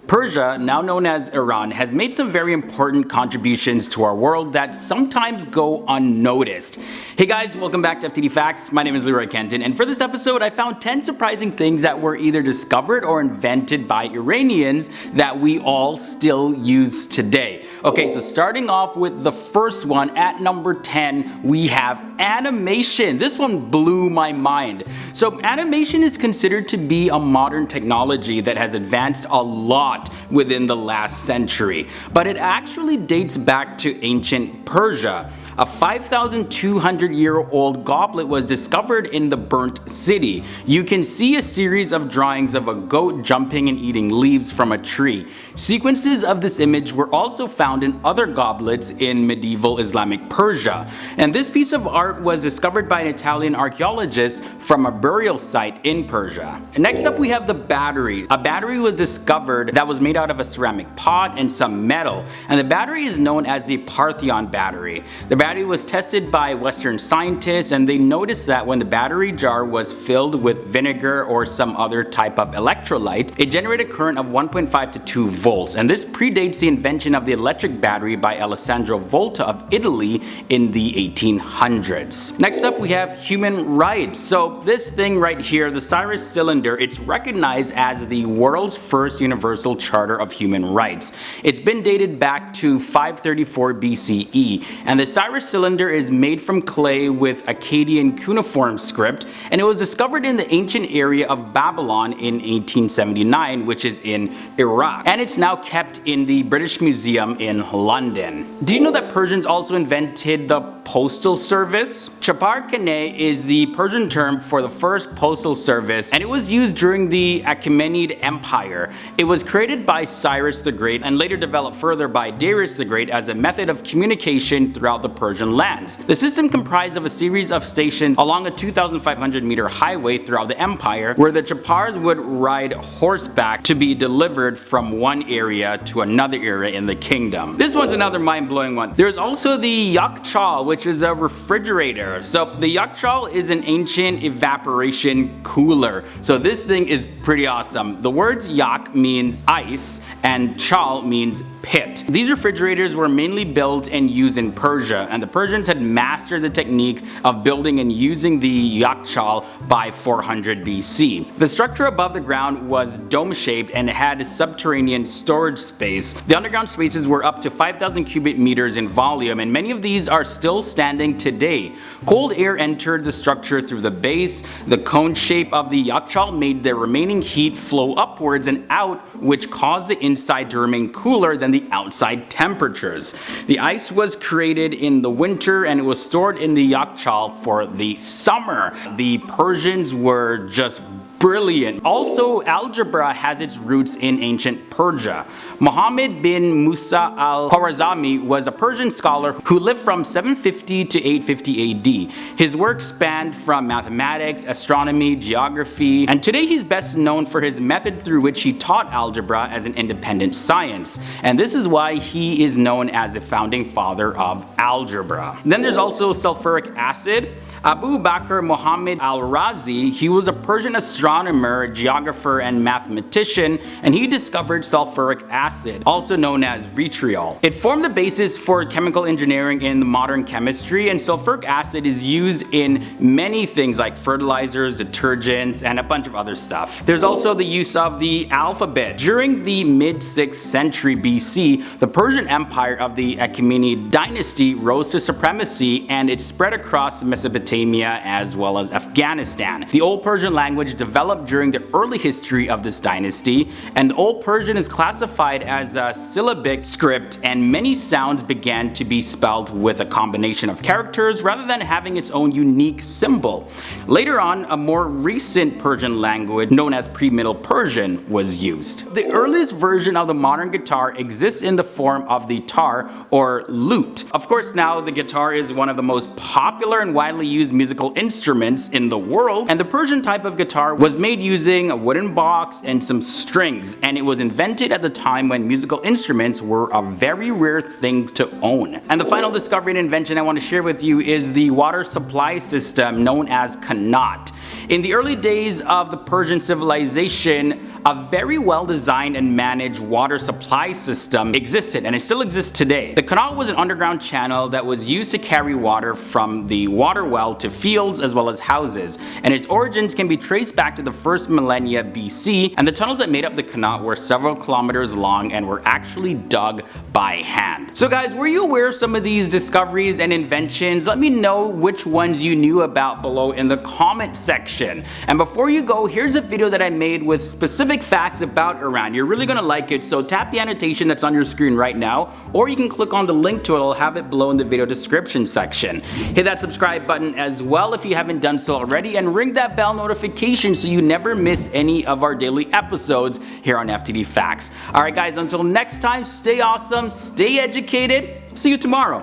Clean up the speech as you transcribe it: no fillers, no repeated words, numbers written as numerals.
Persia, now known as Iran, has made some very important contributions to our world that sometimes go unnoticed. Hey guys, welcome back to FTD Facts. My name is Leroy Kenton, and for this episode I found 10 surprising things that were either discovered or invented by Iranians that we all still use today. Okay, so starting off with the first one, at number 10, we have animation. This one blew my mind. So animation is considered to be a modern technology that has advanced a lot within the last century, but it actually dates back to ancient Persia. A 5,200-year-old goblet was discovered in the burnt city. You can see a series of drawings of a goat jumping and eating leaves from a tree. Sequences of this image were also found in other goblets in medieval Islamic Persia. And this piece of art was discovered by an Italian archaeologist from a burial site in Persia. Next up we have the battery. A battery was discovered that was made out of a ceramic pot and some metal. And the battery is known as the Parthenon battery. The battery was tested by Western scientists, and they noticed that when the battery jar was filled with vinegar or some other type of electrolyte, it generated a current of 1.5 to 2 volts, and this predates the invention of the electric battery by Alessandro Volta of Italy in the 1800s. Next up we have human rights. So this thing right here, the Cyrus cylinder, it's recognized as the world's first universal charter of human rights. It's been dated back to 534 BCE, and the Cyrus cylinder is made from clay with Akkadian cuneiform script, and it was discovered in the ancient area of Babylon in 1879, which is in Iraq, and it's now kept in the British Museum in London. Do you know that Persians also invented the Postal Service? Chapar Kane is the Persian term for the first postal service, and it was used during the Achaemenid Empire. It was created by Cyrus the Great and later developed further by Darius the Great as a method of communication throughout the Persian lands. The system comprised of a series of stations along a 2,500-meter highway throughout the empire, where the Chapars would ride horseback to be delivered from one area to another area in the kingdom. This one's another mind-blowing one. There's also the Yaak, which is a refrigerator. So the Yaak is an ancient evaporation cooler. So this thing is pretty awesome. The words Yaak means ice and chal means pit. These refrigerators were mainly built and used in Persia, and the Persians had mastered the technique of building and using the Yaak by 400 BC. The structure above the ground was dome-shaped and had subterranean storage space. The underground spaces were up to 5,000 cubic meters in volume, and many of these are still standing today. Cold air entered the structure through the base. The cone shape of the Yaak made the remaining heat flow upwards and out, which caused the inside to remain cooler than the outside temperatures. The ice was created in the winter and it was stored in the Yaak for the summer. The Persians were just brilliant. Also, algebra has its roots in ancient Persia. Muhammad bin Musa al-Khwarizmi was a Persian scholar who lived from 750 to 850 AD. His work spanned from mathematics, astronomy, geography, and today he's best known for his method through which he taught algebra as an independent science. And this is why he is known as the founding father of algebra. Then there's also sulfuric acid. Abu Bakr Muhammad al-Razi, he was a Persian astronomer, geographer, and mathematician, and he discovered sulfuric acid, also known as vitriol. It formed the basis for chemical engineering in the modern chemistry, and sulfuric acid is used in many things like fertilizers, detergents, and a bunch of other stuff. There's also the use of the alphabet. During the mid-6th century BC, the Persian Empire of the Achaemenid dynasty rose to supremacy, and it spread across Mesopotamia as well as Afghanistan. The Old Persian language developed during the early history of this dynasty, and Old Persian is classified as a syllabic script, and many sounds began to be spelled with a combination of characters rather than having its own unique symbol. Later on, a more recent Persian language known as Pre-Middle Persian was used. The earliest version of the modern guitar exists in the form of the tar or lute. Of course, now the guitar is one of the most popular and widely used musical instruments in the world, and the Persian type of guitar was made using a wooden box and some strings, and it was invented at the time when musical instruments were a very rare thing to own. And the final discovery and invention I want to share with you is the water supply system known as Cant. In the early days of the Persian civilization, a very well designed and managed water supply system existed, and it still exists today. The canal was an underground channel that was used to carry water from the water well to fields as well as houses, and its origins can be traced back to the first millennia BC, and the tunnels that made up the canal were several kilometers long and were actually dug by hand. So guys, were you aware of some of these discoveries and inventions? Let me know which ones you knew about below in the comment section. And before you go, here's a video that I made with specific facts about Iran. You're really gonna like it, so tap the annotation that's on your screen right now, or you can click on the link to it. I'll have it below in the video description section. Hit that subscribe button as well if you haven't done so already, and ring that bell notification so you never miss any of our daily episodes here on FTD Facts. Alright guys, until next time, stay awesome, stay educated, see you tomorrow.